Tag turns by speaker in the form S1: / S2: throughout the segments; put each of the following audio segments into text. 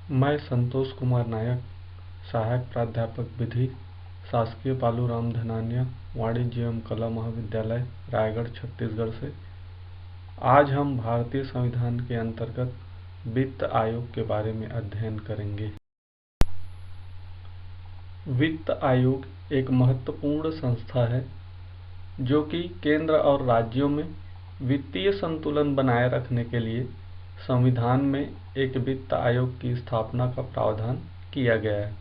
S1: मैं संतोष कुमार नायक, सहायक प्राध्यापक विधि, शासकीय पालूराम धनानिया वाणिज्य एवं कला महाविद्यालय, रायगढ़, छत्तीसगढ़ से आज हम भारतीय संविधान के अंतर्गत वित्त आयोग के बारे में अध्ययन करेंगे। वित्त आयोग एक महत्वपूर्ण संस्था है जो कि केंद्र और राज्यों में वित्तीय संतुलन बनाए रखने के लिए संविधान में एक वित्त आयोग की स्थापना का प्रावधान किया गया है।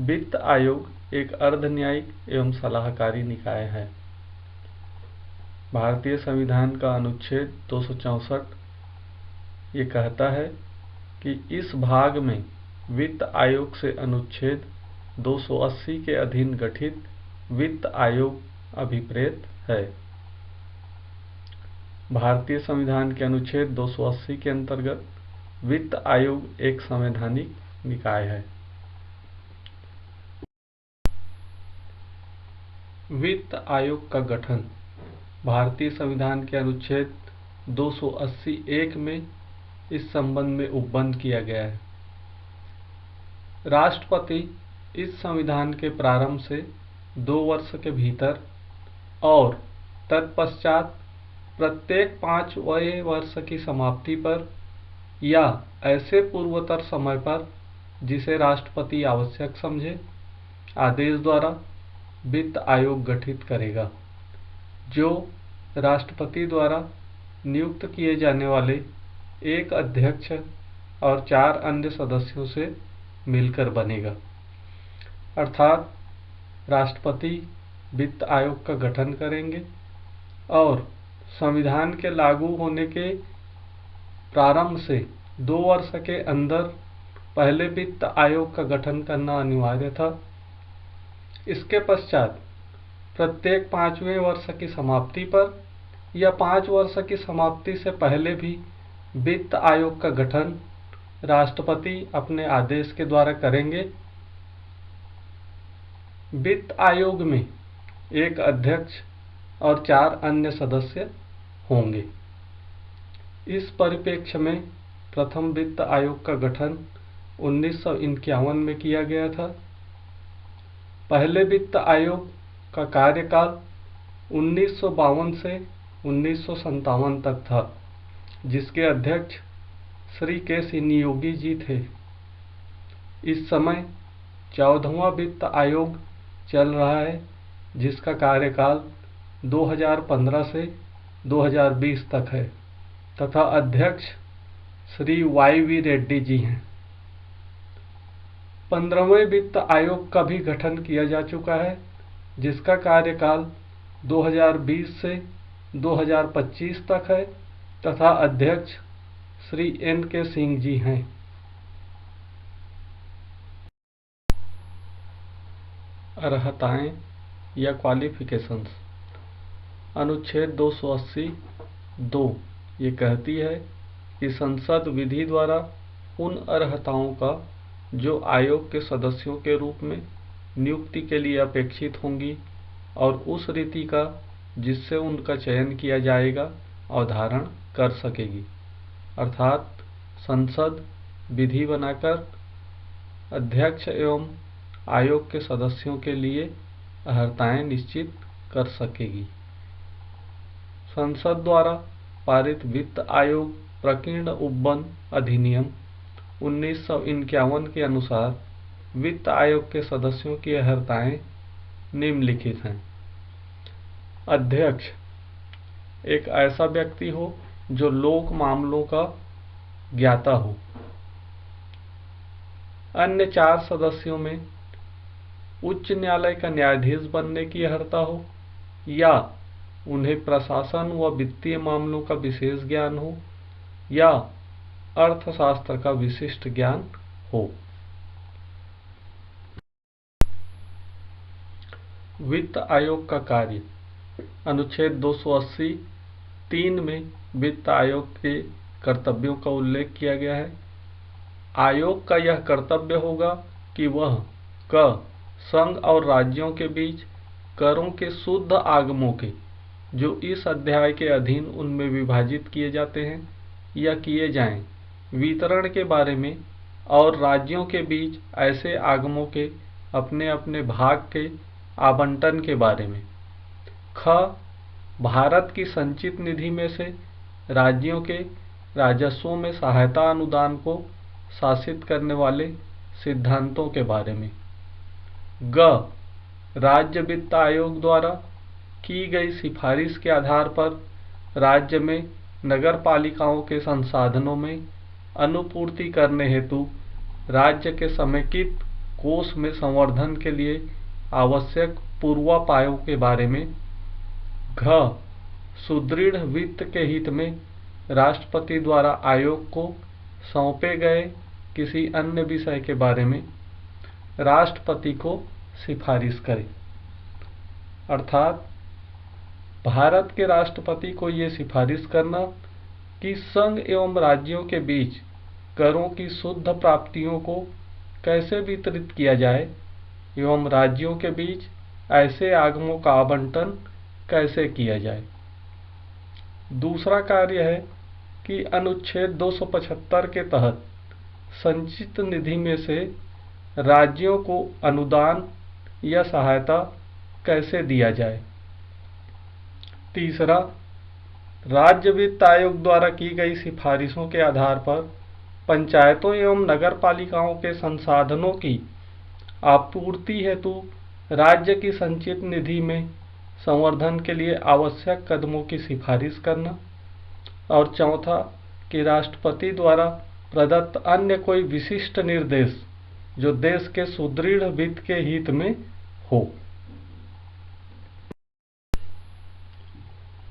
S1: वित्त आयोग एक अर्धन्यायिक एवं सलाहकारी निकाय है। भारतीय संविधान का अनुच्छेद 264 ये कहता है कि इस भाग में वित्त आयोग से अनुच्छेद 280 के अधीन गठित वित्त आयोग अभिप्रेत है। भारतीय संविधान के अनुच्छेद 280 के अंतर्गत वित्त आयोग एक संवैधानिक निकाय है। वित्त आयोग का गठन भारतीय संविधान के अनुच्छेद 280(1) में इस संबंध में उपबंध किया गया है। राष्ट्रपति इस संविधान के प्रारंभ से 2 वर्ष के भीतर और तत्पश्चात प्रत्येक 5वें वर्ष की समाप्ति पर या ऐसे पूर्वोत्तर समय पर जिसे राष्ट्रपति आवश्यक समझे, आदेश द्वारा वित्त आयोग गठित करेगा, जो राष्ट्रपति द्वारा नियुक्त किए जाने वाले एक अध्यक्ष और 4 अन्य सदस्यों से मिलकर बनेगा। अर्थात राष्ट्रपति वित्त आयोग का गठन करेंगे और संविधान के लागू होने के प्रारंभ से 2 वर्ष के अंदर पहले वित्त आयोग का गठन करना अनिवार्य था। इसके पश्चात प्रत्येक 5वें वर्ष की समाप्ति पर या 5 वर्ष की समाप्ति से पहले भी वित्त आयोग का गठन राष्ट्रपति अपने आदेश के द्वारा करेंगे। वित्त आयोग में एक अध्यक्ष और 4 अन्य सदस्य होंगे। इस परिप्रेक्ष्य में प्रथम वित्त आयोग का गठन 1951 में किया गया था। पहले वित्त आयोग का कार्यकाल 1952 से 1957 तक था, जिसके अध्यक्ष श्री के सिन्हा योगी जी थे। इस समय 14वां वित्त आयोग चल रहा है, जिसका कार्यकाल 2015 से 2020 तक है तथा अध्यक्ष श्री YV रेड्डी जी हैं। 15वें वित्त आयोग का भी गठन किया जा चुका है, जिसका कार्यकाल 2020 से 2025 तक है तथा अध्यक्ष श्री NK सिंह जी हैं। अर्हताएं या क्वालिफिकेशंस। अनुच्छेद 280(2) ये कहती है कि संसद विधि द्वारा उन अर्हताओं का जो आयोग के सदस्यों के रूप में नियुक्ति के लिए अपेक्षित होंगी और उस रीति का जिससे उनका चयन किया जाएगा अवधारण कर सकेगी। अर्थात संसद विधि बनाकर अध्यक्ष एवं आयोग के सदस्यों के लिए अर्हताएं निश्चित कर सकेगी। संसद द्वारा पारित वित्त आयोग प्रकीर्ण उपबंध अधिनियम 1951 के अनुसार वित्त आयोग के सदस्यों की अर्हताएं निम्नलिखित हैं। अध्यक्ष एक ऐसा व्यक्ति हो जो लोक मामलों का ज्ञाता हो। अन्य 4 सदस्यों में उच्च न्यायालय का न्यायाधीश बनने की अर्हता हो या उन्हें प्रशासन व वित्तीय मामलों का विशेष ज्ञान हो या अर्थशास्त्र का विशिष्ट ज्ञान हो। वित्त आयोग का कार्य। अनुच्छेद 280(3) में वित्त आयोग के कर्तव्यों का उल्लेख किया गया है। आयोग का यह कर्तव्य होगा कि वह क संघ और राज्यों के बीच करों के शुद्ध आगमों के जो इस अध्याय के अधीन उनमें विभाजित किए जाते हैं या किए जाएं वितरण के बारे में और राज्यों के बीच ऐसे आगमों के अपने अपने भाग के आवंटन के बारे में। ख भारत की संचित निधि में से राज्यों के राजस्वों में सहायता अनुदान को शासित करने वाले सिद्धांतों के बारे में। ग राज्य वित्त आयोग द्वारा की गई सिफारिश के आधार पर राज्य में नगर पालिकाओं के संसाधनों में अनुपूर्ति करने हेतु राज्य के समेकित कोष में संवर्धन के लिए आवश्यक पूर्वापायों के बारे में। घ सुदृढ़ वित्त के हित में राष्ट्रपति द्वारा आयोग को सौंपे गए किसी अन्य विषय के बारे में राष्ट्रपति को सिफारिश करें। अर्थात भारत के राष्ट्रपति को ये सिफारिश करना कि संघ एवं राज्यों के बीच करों की शुद्ध प्राप्तियों को कैसे वितरित किया जाए एवं राज्यों के बीच ऐसे आगमों का आवंटन कैसे किया जाए। दूसरा कार्य है कि अनुच्छेद 275 के तहत संचित निधि में से राज्यों को अनुदान या सहायता कैसे दिया जाए। तीसरा राज्य वित्त आयोग द्वारा की गई सिफारिशों के आधार पर पंचायतों एवं नगर पालिकाओं के संसाधनों की आपूर्ति हेतु राज्य की संचित निधि में संवर्धन के लिए आवश्यक कदमों की सिफारिश करना। और चौथा कि राष्ट्रपति द्वारा प्रदत्त अन्य कोई विशिष्ट निर्देश जो देश के सुदृढ़ वित्त के हित में हो।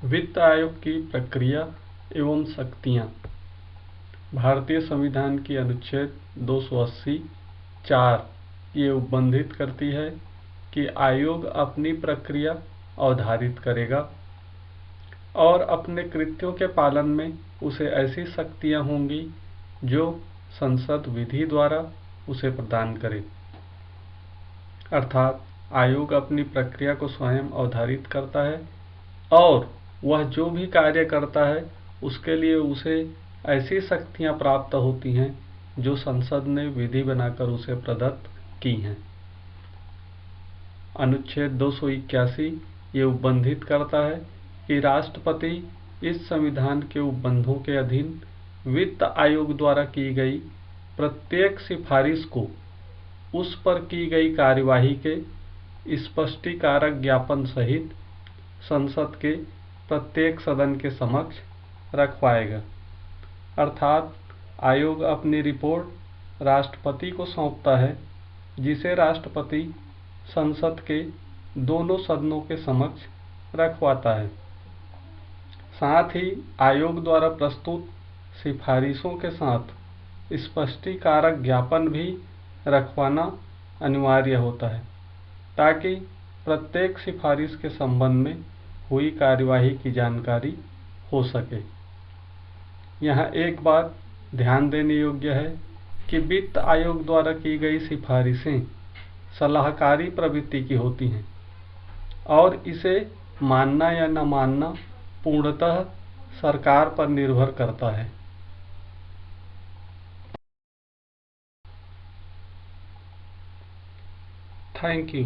S1: वित्त आयोग की प्रक्रिया एवं शक्तियां। भारतीय संविधान की अनुच्छेद 280 4 ये उपबंधित करती है कि आयोग अपनी प्रक्रिया अवधारित करेगा और अपने कृत्यों के पालन में उसे ऐसी शक्तियां होंगी जो संसद विधि द्वारा उसे प्रदान करे। अर्थात आयोग अपनी प्रक्रिया को स्वयं अवधारित करता है और वह जो भी कार्य करता है उसके लिए उसे ऐसी शक्तियां प्राप्त होती हैं जो संसद ने विधि बनाकर उसे प्रदत्त की हैं। अनुच्छेद 281 ये उपबंधित करता है कि राष्ट्रपति इस संविधान के उपबंधों के अधीन वित्त आयोग द्वारा की गई प्रत्येक सिफारिश को उस पर की गई कार्यवाही के स्पष्टीकारक ज्ञापन सहित संसद के प्रत्येक सदन के समक्ष रखवाएगा। अर्थात आयोग अपनी रिपोर्ट राष्ट्रपति को सौंपता है जिसे राष्ट्रपति संसद के दोनों सदनों के समक्ष रखवाता है। साथ ही आयोग द्वारा प्रस्तुत सिफारिशों के साथ स्पष्टीकारक ज्ञापन भी रखवाना अनिवार्य होता है ताकि प्रत्येक सिफारिश के संबंध में हुई कार्यवाही की जानकारी हो सके। यहाँ एक बात ध्यान देने योग्य है कि वित्त आयोग द्वारा की गई सिफारिशें सलाहकारी प्रवृत्ति की होती हैं और इसे मानना या न मानना पूर्णतः सरकार पर निर्भर करता है। Thank you.